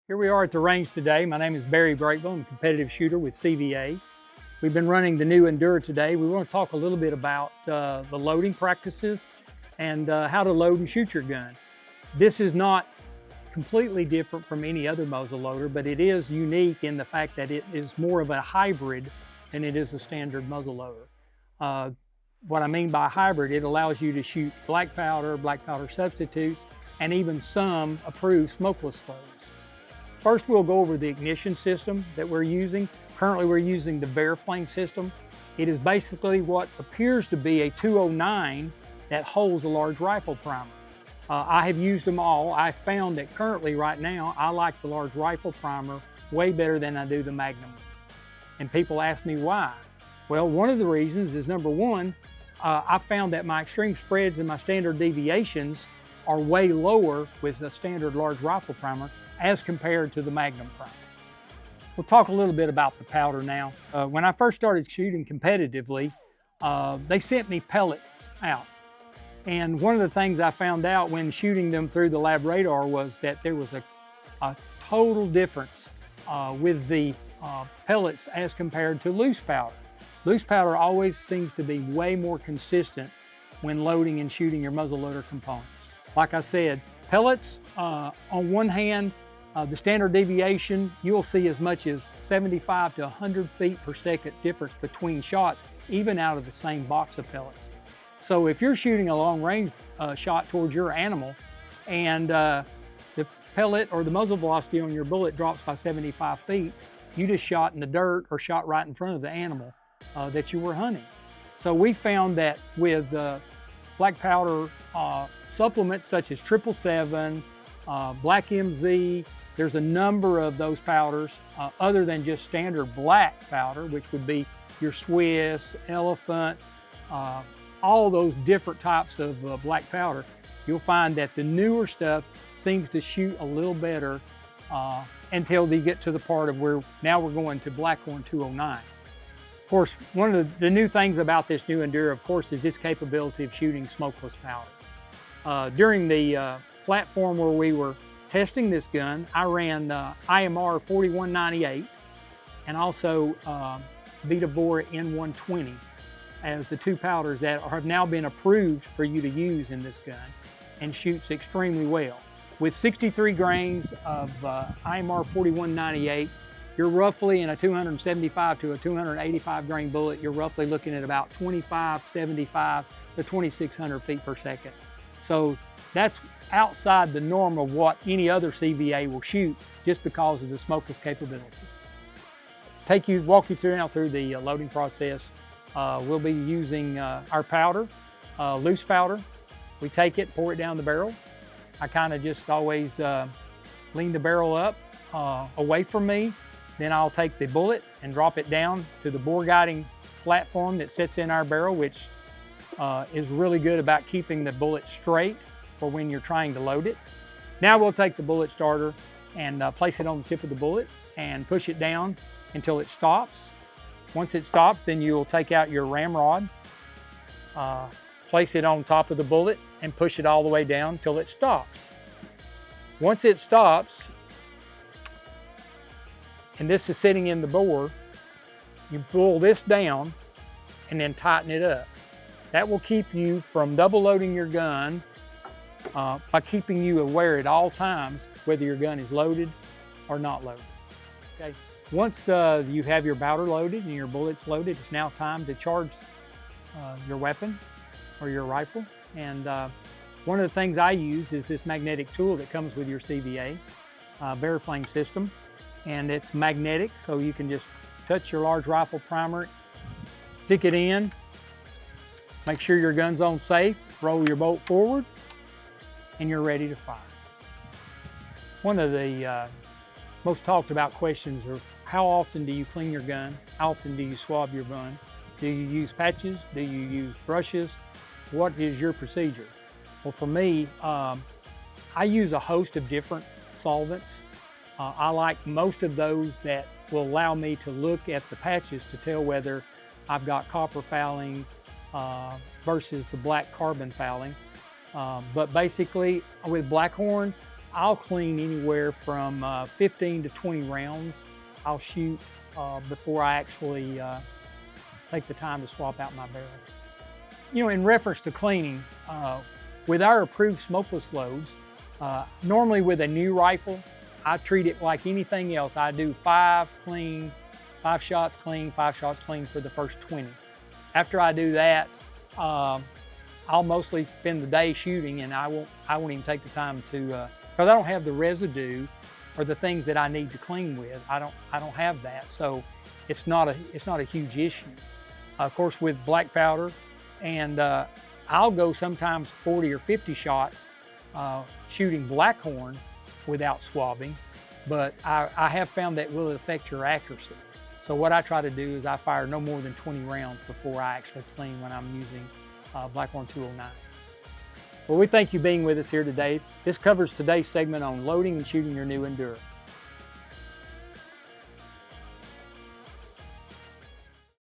Here we are at the range today. My name is Barry Brakebill. I'm a competitive shooter with CVA. We've been running the new Endura today. We want to talk a little bit about the loading practices and how to load and shoot your gun. This is not completely different from any other muzzleloader, but it is unique in the fact that it is more of a hybrid than it is a standard muzzleloader. What I mean by hybrid, it allows you to shoot black powder substitutes, and even some approved smokeless loads. First, we'll go over the ignition system that we're using. Currently, we're using the Barry Flame system. It is basically what appears to be a 209 that holds a large rifle primer. I have used them all. I found that currently, right now, I like the large rifle primer way better than I do the Magnum ones. And people ask me why. Well, one of the reasons is, number one, I found that my extreme spreads and my standard deviations are way lower with a standard large rifle primer as compared to the Magnum primer. We'll talk a little bit about the powder now. When I first started shooting competitively, they sent me pellets out. And one of the things I found out when shooting them through the lab radar was that there was a total difference with the pellets as compared to loose powder. Loose powder always seems to be way more consistent when loading and shooting your muzzleloader components. Like I said, pellets, on one hand, the standard deviation, you'll see as much as 75 to 100 feet per second difference between shots, even out of the same box of pellets. So if you're shooting a long range shot towards your animal and the pellet or the muzzle velocity on your bullet drops by 75 feet, you just shot in the dirt or shot right in front of the animal that you were hunting. So we found that with black powder supplements such as 777, Black MZ, there's a number of those powders other than just standard black powder, which would be your Swiss, Elephant, all those different types of black powder. You'll find that the newer stuff seems to shoot a little better until they get to the part of where now we're going to Blackhorn 209. Of course, one of the new things about this new Endura, of course, is its capability of shooting smokeless powder. During the platform where we were testing this gun, I ran IMR 4198 and also Vita Bora N120 as the two powders that have now been approved for you to use in this gun and shoots extremely well. With 63 grains of IMR 4198, you're roughly in a 275 to a 285 grain bullet, you're roughly looking at about 2575 to 2600 feet per second. So that's outside the norm of what any other CVA will shoot just because of the smokeless capability. Walk you through the loading process. We'll be using our powder, loose powder. We take it, pour it down the barrel. I kind of just always lean the barrel up away from me. Then I'll take the bullet and drop it down to the bore guiding platform that sits in our barrel, which is really good about keeping the bullet straight for when you're trying to load it. Now we'll take the bullet starter and place it on the tip of the bullet and push it down until it stops. Once it stops, then you'll take out your ramrod, place it on top of the bullet and push it all the way down till it stops. Once it stops, and this is sitting in the bore, you pull this down and then tighten it up. That will keep you from double loading your gun by keeping you aware at all times whether your gun is loaded or not loaded. Okay. Once you have your powder loaded and your bullets loaded, it's now time to charge your weapon or your rifle. And one of the things I use is this magnetic tool that comes with your CVA Barry Flame system. And it's magnetic, so you can just touch your large rifle primer, stick it in, make sure your gun's on safe, roll your bolt forward, and you're ready to fire. One of the most talked about questions are, how often do you clean your gun? How often do you swab your gun? Do you use patches? Do you use brushes? What is your procedure? Well, for me, I use a host of different solvents. I like most of those that will allow me to look at the patches to tell whether I've got copper fouling versus the black carbon fouling. But basically with Blackhorn, I'll clean anywhere from 15 to 20 rounds. I'll shoot before I actually take the time to swap out my barrel. You know, in reference to cleaning, with our approved smokeless loads, normally with a new rifle, I treat it like anything else. I do 5 shots clean for the first 20. After I do that, I'll mostly spend the day shooting, and I won't even take the time to, because I don't have the residue or the things that I need to clean with. I don't have that, so it's not a huge issue. Of course, with black powder, and I'll go sometimes 40 or 50 shots shooting blackhorn without swabbing, but I have found that will affect your accuracy. So what I try to do is I fire no more than 20 rounds before I actually clean when I'm using Blackhorn 209. Well, we thank you for being with us here today. This covers today's segment on loading and shooting your new Endura.